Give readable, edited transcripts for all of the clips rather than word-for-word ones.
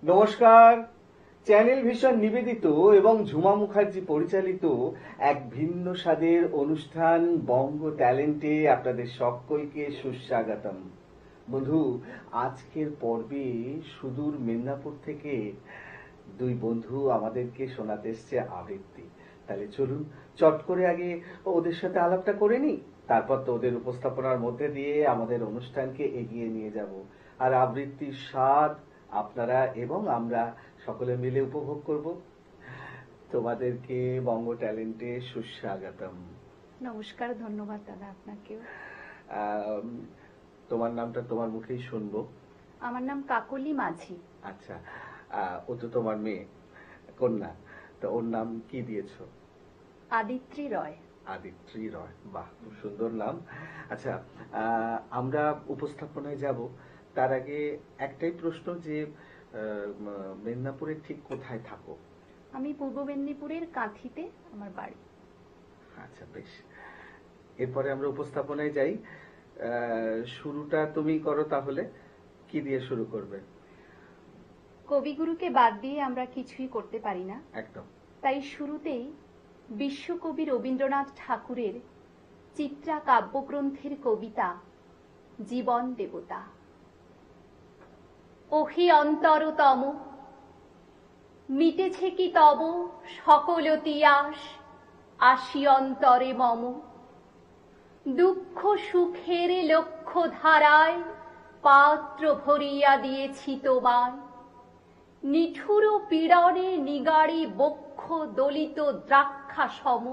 নমস্কার। Channel vision নিবেদিত এবং ঝুমা মুখার্জি পরিচালিত এক ভিন্ন স্বাদের অনুষ্ঠান বঙ্গ ট্যালেন্টে আপনাদের সকলকে সুস্বাগতম। বন্ধু, আজকের পর্বে সুদূর মেদিনীপুর থেকে দুই বন্ধু আমাদেরকে শোনাতে এসছে আবৃত্তি। তাহলে চলুন চট করে আগে ওদের সাথে আলাপটা করে নিই, তারপর তো ওদের উপস্থাপনার মধ্যে দিয়ে আমাদের অনুষ্ঠানকে এগিয়ে নিয়ে যাব। আর আবৃত্তির স্বাদ আপনারা এবং আমরা সকলে মিলে উপভোগ করব। তোমাদেরকে বঙ্গ ট্যালেন্টে সুস্বাগতম। নমস্কার, ধন্যবাদ দাদা আপনাকেও। আম, তোমার নামটা তোমার মুখেই শুনবো। আমার নাম কাকলি মাঝি। আচ্ছা, ও তো তোমার মেয়ে, কন্যা, তো ওর নাম কি দিয়েছো? আদিত্রি রয়। আদিত্রি রয়, বাহ, খুব সুন্দর নাম। আচ্ছা, আমরা উপস্থাপনায় যাব, তার আগে একটাই প্রশ্ন যে মেদিনীপুরের ঠিক কোথায় থাকো? আমি পূর্ব মেদিনীপুরের কাঁথিতে আমার বাড়ি। আচ্ছা, বেশ। এরপরে আমরা উপস্থাপনায় যাই। শুরুটা তুমি করো তাহলে। কি দিয়ে শুরু করবে? কবিগুরুকে বাদ দিয়ে আমরা কিছুই করতে পারি না, একদম। তাই শুরুতেই বিশ্বকবি রবীন্দ্রনাথ ঠাকুরের চিত্রা কাব্যগ্রন্থের কবিতা জীবন দেবতা। ওহি অন্তরতম, মিটেছে কি তব সকল তিয়াস, আসি অন্তরে মম। দুঃখ সুখের লক্ষ্য ধারায় পাত্র ভরিয়া দিয়েছি তোমায়। নিঠুর পীড়নে নিগাড়ি বক্ষ দলিত দ্রাক্ষা সম।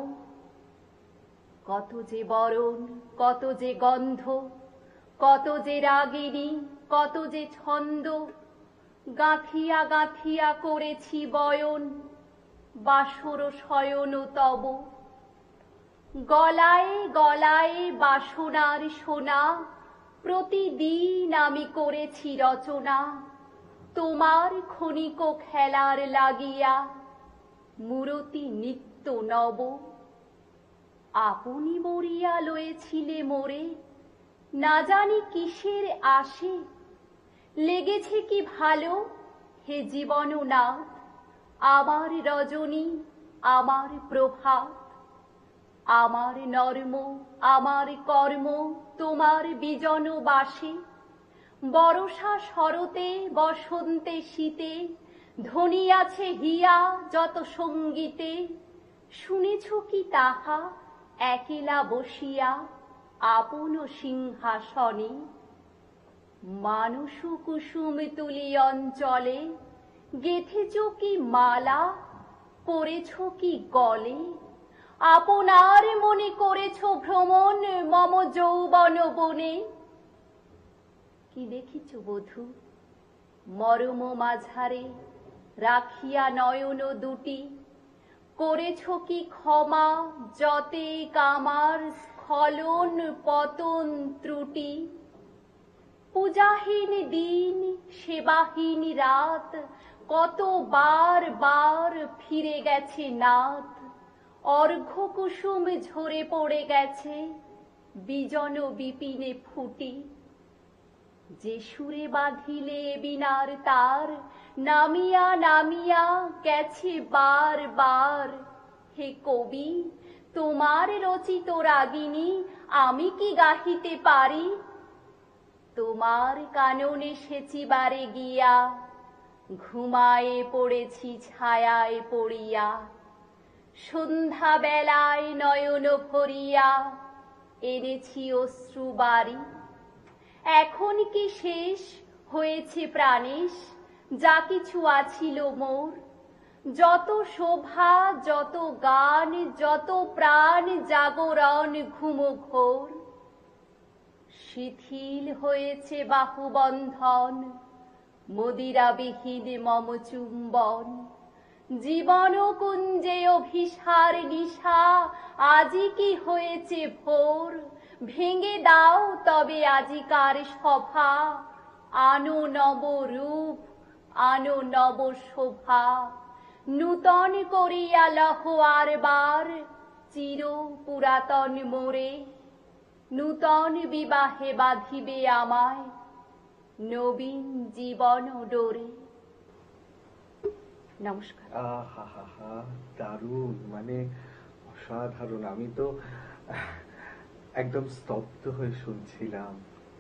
কত যে বরণ, কত যে গন্ধ, কত যে রাগিনী, কত যে ছন্দ, গাঁথিয়া গাঁথিয়া করেছি বয়ন, বাসর শয়ন তব। গলায় গলায় বাসনার সোনা, প্রতিদিন আমি করেছি রচনা, তোমার ক্ষণিক খেলার লাগিয়া, মূরতি নিত্য নব। আপনি মরিয়া লয়েছিলে মোরে, না জানি কিসের আশে, লেগেছে কি ভালো হে জীবননাথ, আমার রজনী, আমার প্রভাত। আমার নর্ম, আমার কর্ম তোমার বিজন বাসে, বরষা শরতে বসন্তে শীতে, ধ্বনি আছে হিয়া যত সঙ্গীতে। শুনেছ কি তাহা একেলা বসিয়া আপন সিংহাসনে? মানস কুসুম তুলি অঞ্চলে, গেথেছ কি মালা, পরেছ কি গলে? আপনার মনে করেছ ভ্রমণ মম যৌবন বনে। কি দেখিছ বধূ মরম মাঝারে রাখিয়া নয়ন দুটি? করেছ কি ক্ষমা যতে কামার স্খলন পতন ত্রুটি? পূজাহীন দিন, সেবাহীন রাত, কত বার বার ফিরে গেছে নাথ। অর্ঘ্য কুসুম ঝরে পড়ে গেছে বিজন বিপিনে ফুটি। যে সুরে বাঁধিলে বিনার তার, নামিয়া নামিয়া গেছে বার বার। হে কবি, তোমার রচিত রাগিনী আমি কি গাহিতে পারি? তোমার কাননে সেচিবারে গিয়া, ঘুমায়ে পড়েছি ছায়ায় পড়িয়া। সন্ধ্যা বেলায় নয়ন ভরিয়া এনেছি অশ্রু বাড়ি। এখন কি শেষ হয়েছে প্রাণেশ যা কিছু আছিল মোর? যত শোভা, যত গান, যত প্রাণ জাগরণ ঘুম ঘোর। শিথিল হয়েছে বাহুবন্ধন, মদিরাবিহীন মম চুম্বন। জীবন কুঞ্জে অভিসার নিশা, আজি কি হয়েছে ভোর। ভেঙে দাও তবে আজিকার সভা, আনো নব রূপ, আনো নব শোভা। নূতন করিয়া লহ আর বার, চির পুরাতন মোরে। নূতন বিবাহে বাঁধিবে আমায়, নবীন জীবন ডোরে। নমস্কার। আহা, দারুণ, মানে অসাধারণ। আমি তো একদম স্তব্ধ হয়ে শুনছিলাম।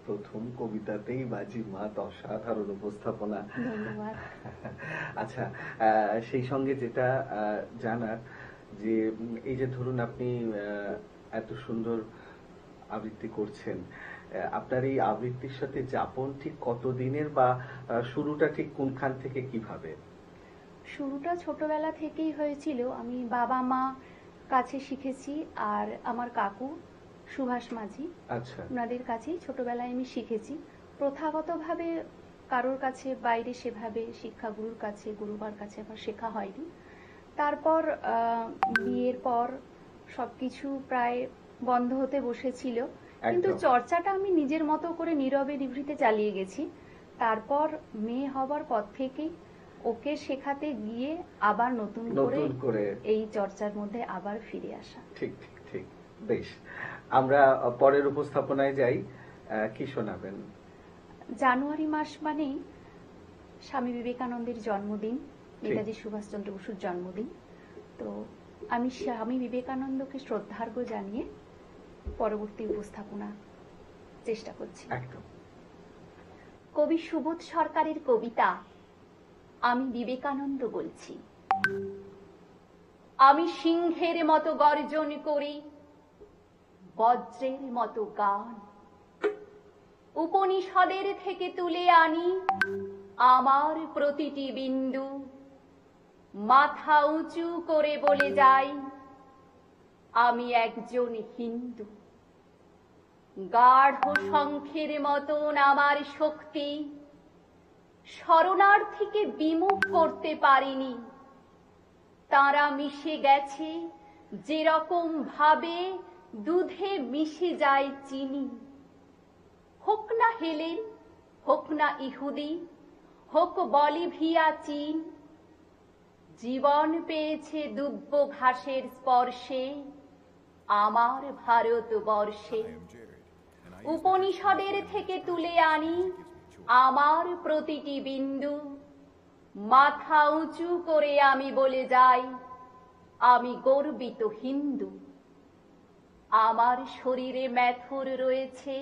প্রথম কবিতাতেই বাজিমাত, অসাধারণ উপস্থাপনা। ধন্যবাদ। আচ্ছা, সেই সঙ্গে যেটা জানার যে এই যে ধরুন আপনি এত সুন্দর আবৃত্তি করছেন, আপনার এই আবৃত্তির সাথে যাপন ঠিক কতদিনের, বা শুরুটা ঠিক কোনখান থেকে কিভাবে? শুরুটা ছোটবেলা থেকেই হয়েছিল। আমি বাবা মা কাছে শিখেছি, আর আমার কাকু সুভাষ মাঝি, আচ্ছা, ওনাদের কাছেই ছোটবেলায় আমি শিখেছি। প্রথাগতভাবে কারোর কাছে বাইরে সেভাবে শিক্ষাগুরুর কাছে, গুরুবার কাছে আমার শেখা হয়নি। তারপর বিয়ের পর সবকিছু প্রায় বন্ধ হতে বসেছিল, কিন্তু একদম। চর্চাটা আমি নিজের মতো করে নীরবে নিভৃতে চালিয়ে গেছি। তারপর মেয়ে হবার পর থেকেই ওকে শেখাতে গিয়ে আবার নতুন করে এই চর্চার মধ্যে আবার ফিরে আসা। ঠিক ঠিক ঠিক, বেশ। আমরা পরের উপস্থাপনায় যাই। কি শোনাবেন? জানুয়ারি মাস মানেই স্বামী বিবেকানন্দের জন্মদিন, নেতাজি সুভাষচন্দ্র বসুর জন্মদিন। তো আমি স্বামী বিবেকানন্দকে শ্রদ্ধার্ঘ্য জানিয়ে পরবর্তী উপস্থাপনা চেষ্টা করছি। একদম। কবি সুবোধ সরকারের কবিতা আমি বিবেকানন্দ বলছি। আমি সিংহের মতো গর্জন করি, বজ্রের মতো গান, উপনিষদের থেকে তুলে আনি আমার প্রতিটি বিন্দু, মাথা উঁচু করে বলে যাই আমি একজন হিন্দু। গাঢ় শঙ্খের মতন আমার শক্তি শরণার্থীকে বিমুখ করতে পারিনি। তারা মিশে গেছে যেরকম ভাবে দুধে মিশে যায় চিনি। হোক না হেলেন, হোক না ইহুদি, হোক বলিভিয়া চীন, জীবন পেয়েছে দুব্য ঘাসের স্পর্শে আমার ভারতবর্ষে। উপনিষদের থেকে তুলে আনি আমার প্রতিটি বিন্দু, মাথা উঁচু করে আমি বলে যাই আমি গর্বিত হিন্দু। আমার শরীরে মেথর রয়েছে,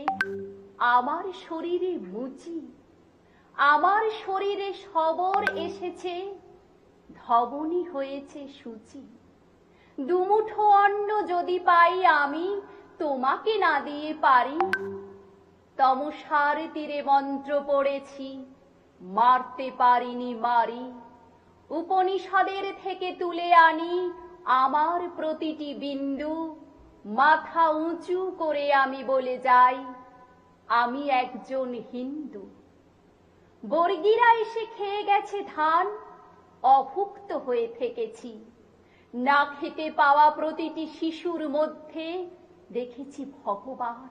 আমার শরীরে মুচি, আমার শরীরে সবর এসেছে, ধবনী হয়েছে সূচি। দুমুঠো অন্ন যদি পাই আমি তোমাকে না দিয়ে পারি, তমসার তীরে মন্ত্র পড়েছি, মারতে পারিনি মারি। উপনিষদের থেকে তুলে আনি আমার প্রতিটি বিন্দু, মাথা উঁচু করে আমি বলে যাই আমি একজন হিন্দু। বর্গীরা এসে খেয়ে গেছে ধান, অভুক্ত হয়ে থেকেছি। না খেতে পাওয়া প্রতিটি শিশুর মধ্যে দেখেছি ভগবান।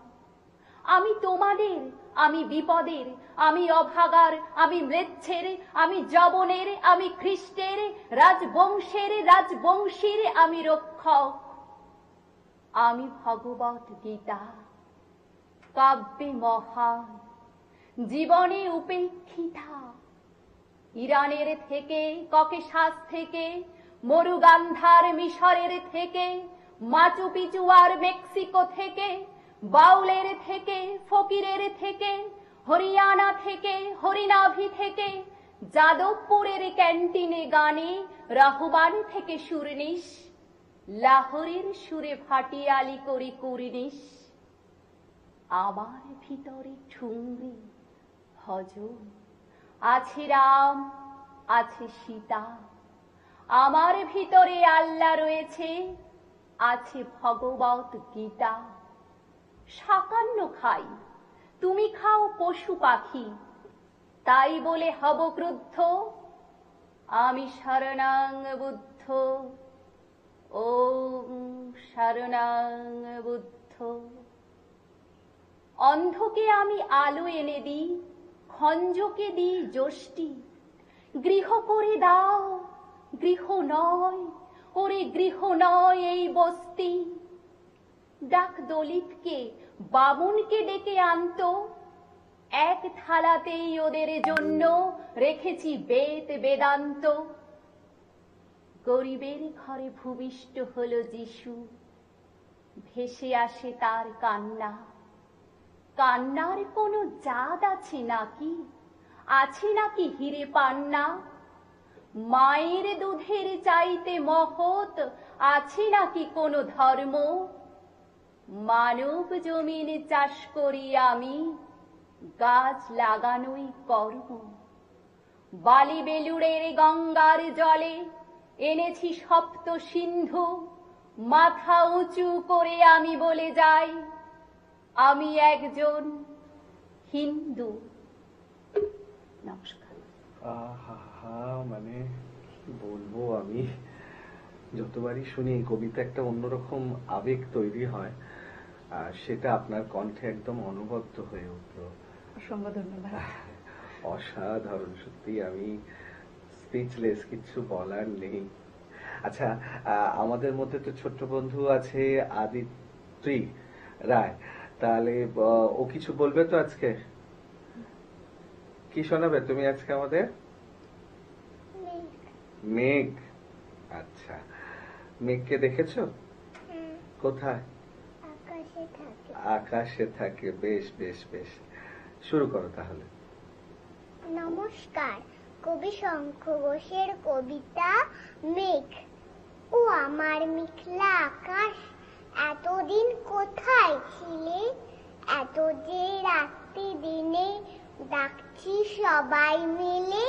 আমি তোমাদের, আমি বিপদের, আমি অভাগার, আমি ম্লেচ্ছের, আমি যবনের, আমি খ্রিস্টের, রাজবংশের, রাজবংশীর আমি রক্ষক। আমি ভগবত গীতা, কাব্যে মহান, জীবনে উপেক্ষিতা। ইরানের থেকে, ককেশাস থেকে, মরুগান্ধার মিশরের থেকে, মাচু পিচু আর মেক্সিকো থেকে, বাউলের থেকে, ফকিরের থেকে, হরিয়ানা থেকে, হরিনাভি থেকে, যাদবপুরের ক্যান্টিনে গানে রহমান থেকে সুরনিশ, লাহোরের সুরে ভাটিয়ালি করি কুর্নিশ। আমার ভিতরে ঠুংরি ভজন, আছে রাম, আছে সীতা। আমার ভিতরে আল্লাহ রয়েছে, আছে ভগবত গীতা। শাকান্ন খাই, তুমি খাও পশু পাখি, তাই বলে হব ক্রুদ্ধ। আমি শরণাং বুদ্ধ, ওম শরণাং বুদ্ধ। অন্ধকে আমি আলো এনে দিই, খঞ্জকে দিই যষ্টি। গৃহ করে দাও, গৃহ নয়, ওরে গৃহ নয় এই বস্তি। ডাক দলিতকে, বামুনকে ডেকে আনতো, এক থালাতেই ওদের জন্য রেখেছি বেদ বেদান্ত। গরিবের ঘরে ভূমিষ্ঠ হলো যিশু, ভেসে আসে তার কান্না। কান্নার কোনো জাত আছে নাকি, আছে নাকি হিরে পান্না? মায়ের দুধের চাইতে মহৎ আছে নাকি কোনো ধর্ম? মানব জমিন চাষ করি আমি, গাছ লাগানোই কর্ম। বালি বেলুড়ের গঙ্গার জলে এনেছি সপ্ত সিন্ধু, মাথা উঁচু করে আমি বলে যাই, আমি একজন হিন্দু। নমস্কার। আহা, মানে কি বলবো আমি, যতবারই শুনি এই কবিতা একটা অন্যরকম আবেগ তৈরি হয়, আর সেটা আপনার কণ্ঠে একদম অনবদ্য হয়ে উঠলো। অসংখ্য ধন্যবাদ। অসাধারণ, সত্যি আমি স্পিচলেস, কিছু বলার নেই। আচ্ছা, আমাদের মধ্যে তো ছোট্ট বন্ধু আছে আদিত্রি রায়, তাহলে ও কিছু বলবে তো আজকে? কি শোনাবে তুমি আজকে আমাদের? মেঘ। আচ্ছা, মেঘকে দেখেছো? কোথায়? আকাশে থাকে। আকাশে থাকে। বেশ বেশ বেশ, শুরু করো তাহলে। নমস্কার, কবি শঙ্খ ঘোষের কবিতা মেঘ। ও আমার মেঘলা আকাশ, এতদিন কোথায় ছিলে? এত যে রাত্রি দিনে ডাকছি সবাই মিলে,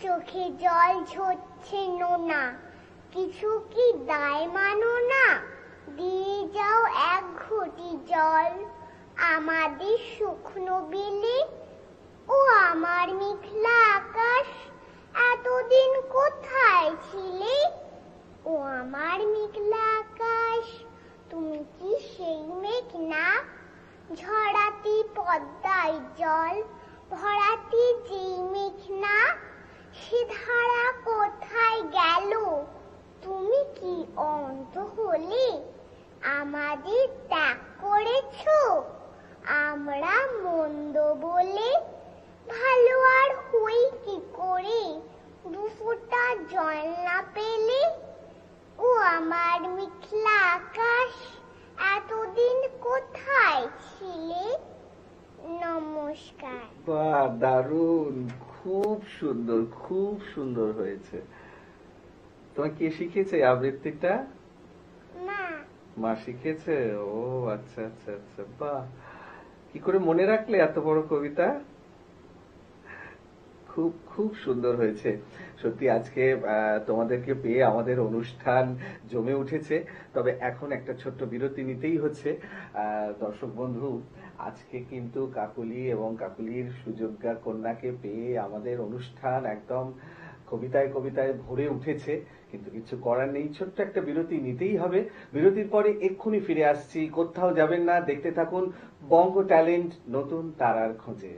চোখে জল ঝরছে নোনা, কিছু কি দায় মানো না? দিয়ে যাও এক ঘটি জল আমাদের শুকনো বিলে। ও আমার মেঘলা আকাশ, এতদিন কোথায় ছিলে? ও আমার মেঘলা আকাশ, তুমি কি সেই মেঘ না? ঝরাতি পদ্মায় জল ভরাতি যেই মেঘ না? সে ধারা কোথায় গেল? তুমি কি অন্ত হলে? আমাদের ত্যাগ করেছো আমরা মন্দ বলে? ভালো আর হই কি করে দুফোঁটা জল না পেলে? ও আমার মেঘলা আকাশ, এতদিন কোথায় ছিলে? নমস্কার। বাহ, দারুণ, খুব সুন্দর, খুব সুন্দর হয়েছে। তোমার কে শিখিয়েছে এই আবৃত্তিটা? মা। মা শিখিয়েছে? ও আচ্ছা আচ্ছা আচ্ছা, বাহ, কি করে মনে রাখলে এত বড় কবিতা? খুব খুব সুন্দর হয়েছে সত্যি। আজকে তোমাদেরকে পেয়ে আমাদের অনুষ্ঠান জমে উঠেছে। তবে এখন একটা ছোট্ট বিরতি নিতেই হচ্ছে। দর্শক বন্ধু, আজকে কিন্তু কাকুলি এবং কাকুলির সুযোগ্যা কন্যাকে পেয়ে আমাদের অনুষ্ঠান একদম কবিতায় কবিতায় ভরে উঠেছে, কিন্তু কিছু করার নেই, ছোট্ট একটা বিরতি নিতেই হবে। বিরতির পরে এক্ষুনি ফিরে আসছি, কোথাও যাবেন না, দেখতে থাকুন বঙ্গ ট্যালেন্ট নতুন তারার খোঁজে।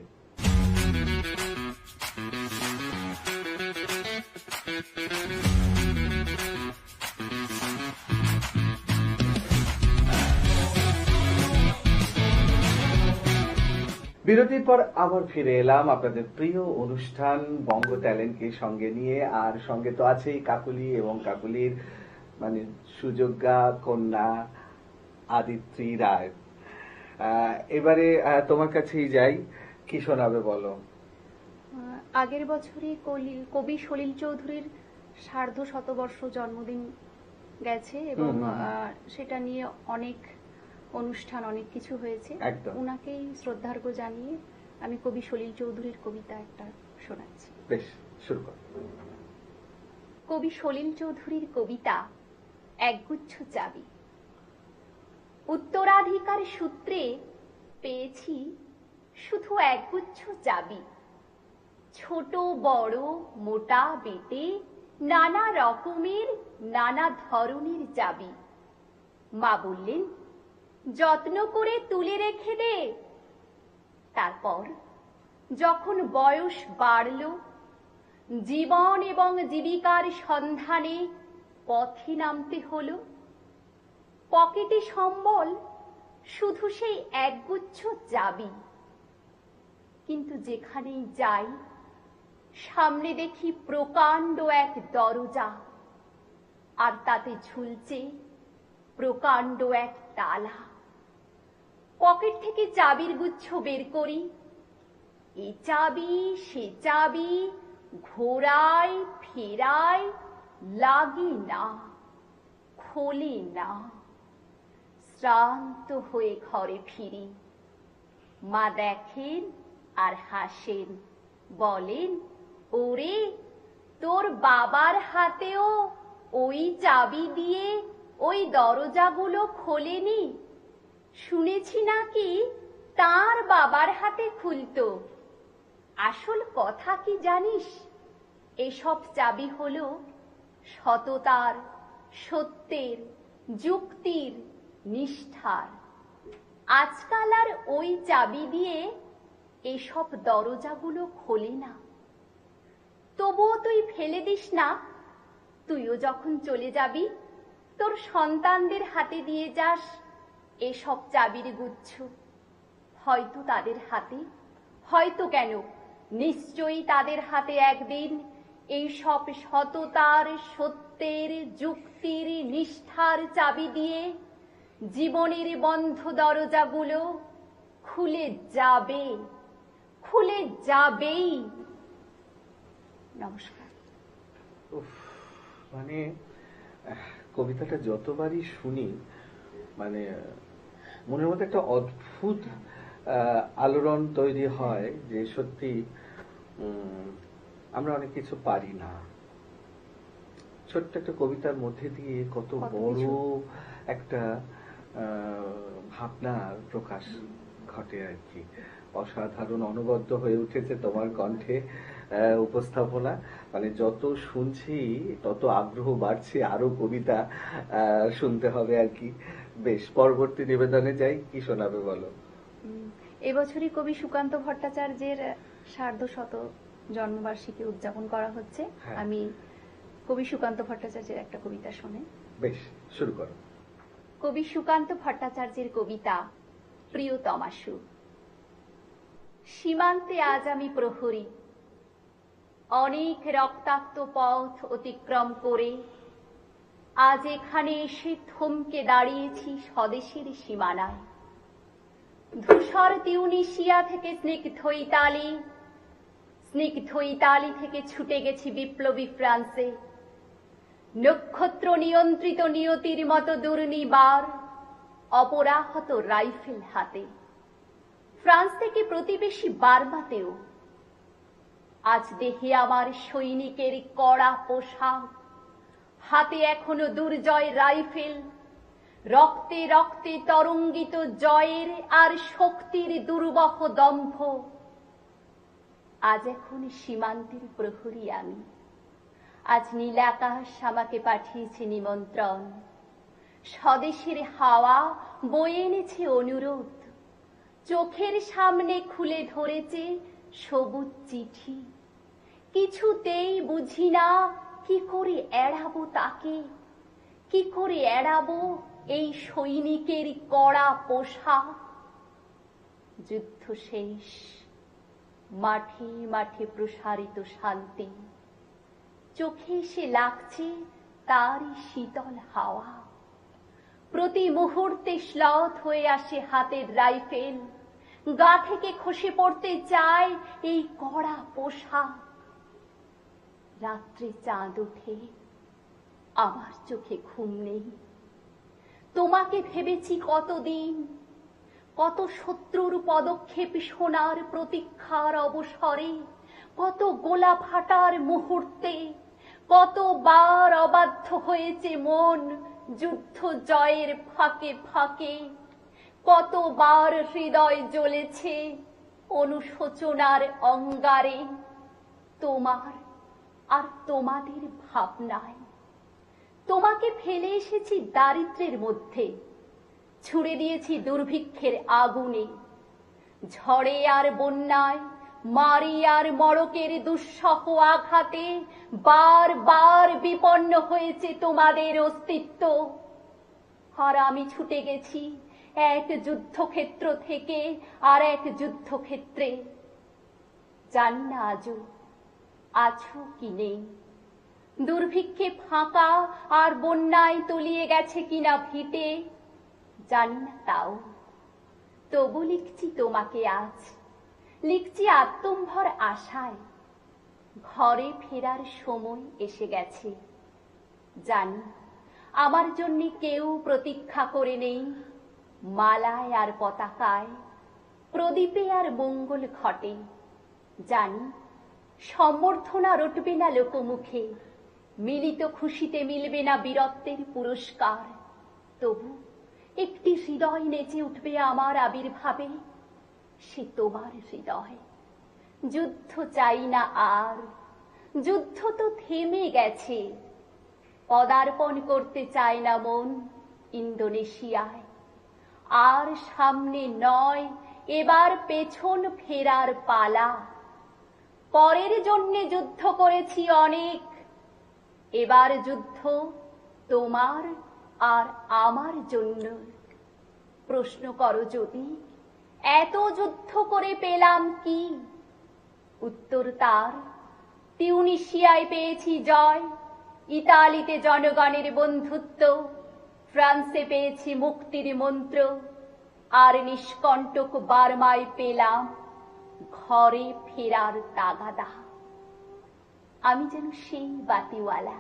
বিরতির পর আবার ফিরে এলাম আপনাদের প্রিয় অনুষ্ঠান বঙ্গ ট্যালেন্টকে সঙ্গে নিয়ে, আর সঙ্গে তো আছেই কাকুলি এবং কাকুলির মানে সুযোগ্যা কন্যা আদিত্রি রায়। এবারে তোমার কাছেই যাই, কি শোনাবে বলো? আগের বছরই কবি সলিল চৌধুরীর সার্ধ শতবর্ষ জন্মদিন গেছে এবং সেটা নিয়ে অনেক অনুষ্ঠান, অনেক কিছু হয়েছে। একদম। উনাকেই শ্রদ্ধার্ঘ্য জানিয়ে আমি কবি সলিল চৌধুরীর কবিতা একটা শোনাচ্ছি। বেশ, শুরু কর। কবি সলিল চৌধুরীর কবিতা একগুচ্ছ চাবি। উত্তরাধিকার সূত্রে পেয়েছি শুধু একগুচ্ছ চাবি, ছোট বড় মোটা বেটে নানা রকমের নানা ধরনের চাবি। মা বললেন, যত্ন করে তুলে রেখে দে। তারপর যখন বয়স বাড়ল, জীবন এবং জীবিকার সন্ধানে পথে নামতে হলো, পকেটে সম্বল শুধু সেই একগুচ্ছ চাবি। কিন্তু যেখানেই যাই সামনে দেখি প্রকাণ্ড এক দরজা, আর তাতে ঝুলছে প্রকাণ্ড এক তালা। পকেট থেকে চাবির গুচ্ছ বের করি, এ চাবি সে চাবি, ঘোরায় ফেরায়, লাগে না, খোলে না। শ্রান্ত হয়ে ঘরে ফিরি। মা দেখেন আর হাসেন, বলেন, ওরে তোর বাবার হাতেও ওই চাবি দিয়ে ওই দরজাগুলো খোলেনি? শুনেছি নাকি তার বাবার হাতে খুলতো। আসল কথা কি জানিস? এসব চাবি হলো সততার, সত্যের, যুক্তির, নিষ্ঠার। আজকাল আর ওই চাবি দিয়ে এসব দরজাগুলো খোলে না। তবুও তুই ফেলে দিস না। তুইও যখন চলে যাবি, তোর সন্তানদের হাতে দিয়ে যাস এসব চাবির গুচ্ছ। হয়তো তাদের হাতে, হয়তো কেন, নিশ্চয়ই তাদের হাতে একদিন এই সব সততার, সত্যের, যুক্তির, নিষ্ঠার চাবি দিয়ে জীবনের বন্ধ দরজাগুলো খুলে যাবে, খুলে যাবেই। নমস্কার। উফ, মানে কবিতাটা যতবারই শুনি মানে মনের মধ্যে একটা অদ্ভুত আলোড়ন তৈরি হয় যে সত্যি আমরা অনেক কিছু পারি না। ছোট্ট একটা কবিতার মধ্যে দিয়ে কত বড় একটা ভাবনার প্রকাশ ঘটে আর কি। অসাধারণ, অনবদ্য হয়ে উঠেছে তোমার কণ্ঠে উপস্থাপনা। মানে যত শুনছি তত আগ্রহ বাড়ছে, আরো কবিতা শুনতে হবে আর কি। বেশ, পরবর্তী নিবেদনে যাই, কি শোনাবে বলো? এবছরই কবি সুকান্ত ভট্টাচার্যের সার্ধশত জন্মবার্ষিকী উদযাপন করা হচ্ছে। হ্যাঁ। আমি কবি সুকান্ত ভট্টাচার্যের একটা কবিতা শুনে। বেশ, শুরু করো। কবি সুকান্ত ভট্টাচার্যের কবিতা প্রিয়তমাশু। সীমান্তে আজ আমি প্রহরী, অনেক রক্তাক্ত পথ অতিক্রম করে আজ এখানে এসে থমকে দাঁড়িয়েছি স্বদেশের সীমানায়। ধূসর তিউনিসিয়া থেকে স্নিগ্ধ ইতালি, স্নিগ্ধ ইতালি থেকে ছুটে গেছি বিপ্লবী ফ্রান্সে। নক্ষত্র নিয়ন্ত্রিত নিয়তির মতো দুর্নিবার অপরাহত রাইফেল হাতে। ফ্রান্স থেকে প্রতিবেশী বার্মাতেও আজ দেহে আমার সৈনিকের কড়া পোশাক, হাতে এখনো দুর্জয় রাইফেল, রক্তে রক্তে তরঙ্গিত জয়ের আর শক্তির দুর্বহ দম্ভ। আজ এখন সীমান্তের প্রহরী আমি। আজ নীলাকাশ আমাকে পাঠিয়েছে নিমন্ত্রণ, স্বদেশের হাওয়া বয়ে এনেছে অনুরোধ, চোখের সামনে খুলে ধরেছে সবুজ চিঠি। কিছুতেই বুঝি না কি করে এড়াবো তাকে, কি করে এড়াবো এই সৈনিকের কড়া পোশাক। যুদ্ধ শেষ, মাঠে মাঠে প্রসারিত শান্তি, চোখে এসে লাগছে তারই শীতল হাওয়া। প্রতি মুহূর্তে শ্লথ হয়ে আসে হাতের রাইফেল, গা থেকে খসে পড়তে চায় এই কড়া পোশাক। রাত্রে চাঁদ ওঠে, আমার চোখে ঘুম নেই। তোমাকে ভেবেছি কতদিন, কত শত্রুর পদক্ষেপ শোনার প্রতীক্ষার অবসরে, কত গোলা ফাটার মুহূর্তে, কতবার অবাধ্য হয়েছে মন যুদ্ধ জয়ের ফাঁকে ফাঁকে, কতবার হৃদয় জ্বলেছে অনুশোচনার অঙ্গারে তোমার আর তোমাদের ভাবনায়। তোমাকে ফেলে এসেছি দারিদ্র্যের মধ্যে, ছুড়ে দিয়েছি দুর্ভিক্ষের আগুনে। ঝড়ে আর বন্যায়, মারি আর মড়কের দুঃসহ আঘাতে বার বার বিপন্ন হয়েছে তোমাদের অস্তিত্ব। আর আমি ছুটে গেছি এক যুদ্ধক্ষেত্র থেকে আর এক যুদ্ধক্ষেত্রে। জানি না আজও আছো কি নেই, দুর্ভিক্ষে ফাঁকা আর বন্যায় তলিয়ে গেছে কিনা ভিটে জানি না, তাও তবু লিখছি তোমাকে আজ, লিখছি আত্মম্ভর আশায়। ঘরে ফেরার সময় এসে গেছে, জানি আমার জন্য কেউ প্রতীক্ষা করে নেই। মালায় আর পতাকায়, প্রদীপে আর মঙ্গল ঘটে, জানি সম্বর্ধনা রটবে না লোকমুখে, মিলিত খুশিতে মিলবে না বীরত্বের পুরস্কার। তবু একটি হৃদয় নেচে উঠবে আমার আবির্ভাবে, সে তোমার হৃদয়। যুদ্ধ চাই না আর, যুদ্ধ তো থেমে গেছে। পদার্পণ করতে চায় না মন ইন্দোনেশিয়ায়, আর সামনে নয় এবার পেছন ফেরার পালা। পরের জন্যে যুদ্ধ করেছি অনেক, এবার যুদ্ধ তোমার আর আমার জন্য। প্রশ্ন করো যদি এত যুদ্ধ করে পেলাম কি, উত্তর তার তিউনিসিয়ায় পেয়েছি জয়, ইতালিতে জনগণের বন্ধুত্ব, ফ্রান্সে পেয়েছি মুক্তির মন্ত্র, আর নিষ্কণ্টক বার্মায় পেলাম ঘরে ফেরার তাগাদা। আমি যেন সেই বাতিওয়ালা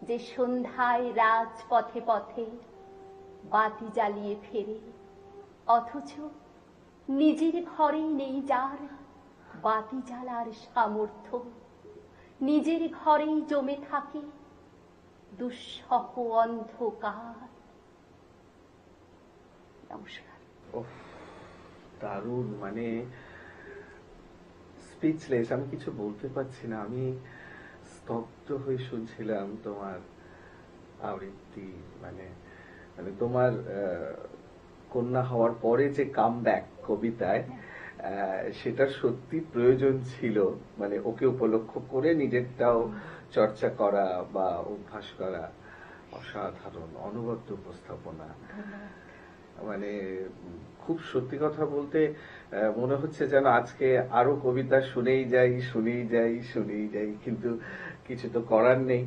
যে সন্ধ্যায় রাজপথে পথে বাতি জ্বালিয়ে ফেরে, অথচ নিজের ঘরেই নেই যার বাতি জ্বালার সামর্থ্য। নিজের ঘরেই জমে থাকে দুঃসহ অন্ধকার। নমস্কার। ওহ, দারুণ, মানে স্পিচলেস, আমি কিছু বলতে পারছি না। আমি স্তব্ধ হয়ে শুনছিলাম তোমার আবৃত্তি। মানে মানে তোমার কন্যা হওয়ার পরে যে কামব্যাক কবিতায়, সেটা সত্যি প্রয়োজন ছিল। মানে ওকে উপলক্ষ করে নিজেরটাও চর্চা করা বা অভ্যাস করা। অসাধারণ, অনবদ্য উপস্থাপনা। মানে খুব সত্যি কথা বলতে মনে হচ্ছে যেন আজকে আরো কবিতা শুনেই যাই, কিন্তু কিছু তো করার নেই।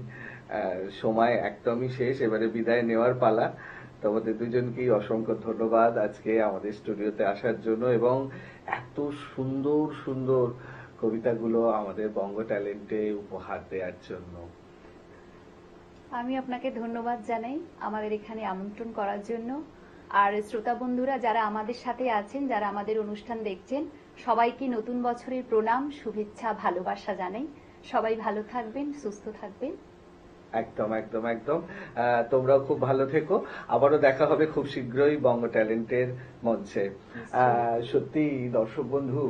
সময় একদমই শেষ, এবারে বিদায় নেওয়ার পালা। তোমাদের দুজনকেই অসংখ্য ধন্যবাদ আজকে আমাদের স্টুডিওতে আসার জন্য এবং এত সুন্দর সুন্দর কবিতাগুলো আমাদের বঙ্গ ট্যালেন্টে উপহার দেওয়ার জন্য। আমি আপনাকে ধন্যবাদ জানাই আমাদের এখানে আমন্ত্রণ করার জন্য। আর শ্রোতা বন্ধুরা যারা আমাদের সাথে আছেন, যারা আমাদের অনুষ্ঠান দেখছেন, সবাইকে নতুন বছরের প্রণাম, শুভেচ্ছা, ভালোবাসা জানাই। সবাই ভালো থাকবেন, সুস্থ থাকবেন। একদম একদম একদম। তোমরাও খুব ভালো থেকো। আবারও দেখা হবে খুব শীঘ্রই বঙ্গ ট্যালেন্টের মঞ্চে। সত্যি দর্শক বন্ধু,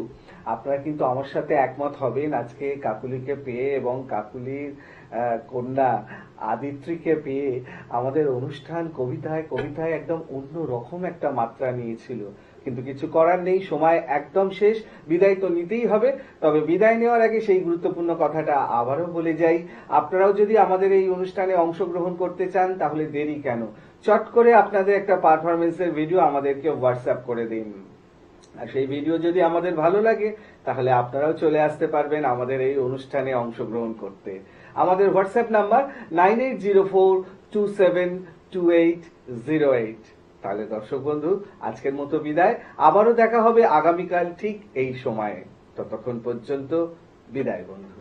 আপনারা কিন্তু আমার সাথে একমত হবেন আজকে কাকুলিকে পেয়ে এবং কাকুলির কন্যা আদিত্রীকে পেয়ে আমাদের অনুষ্ঠান কবিতায় কবিতায় একদম অন্য রকম একটা মাত্রা নিয়েছিল। কিন্তু কিছু করার নেই, সময় একদম শেষ, বিদায় তো নিতেই হবে। তবে বিদায় নেওয়ার আগে সেই গুরুত্বপূর্ণ কথাটা আবারও বলে যাই, আপনারাও যদি আমাদের এই অনুষ্ঠানে অংশগ্রহণ করতে চান তাহলে দেরি কেন, চট করে আপনাদের একটা পারফরমেন্সের ভিডিও আমাদেরকে হোয়াটসঅ্যাপ করে দিন। আর সেই ভিডিও যদি আমাদের ভালো লাগে তাহলে আপনারাও চলে আসতে পারবেন আমাদের এই অনুষ্ঠানে অংশগ্রহণ করতে। আমাদের হোয়াটসঅ্যাপ নাম্বার 9804272808। তাহলে দর্শক বন্ধু, আজকের মতো বিদায়। আবারও দেখা হবে আগামীকাল ঠিক এই সময়ে। ততক্ষণ পর্যন্ত বিদায় বন্ধু।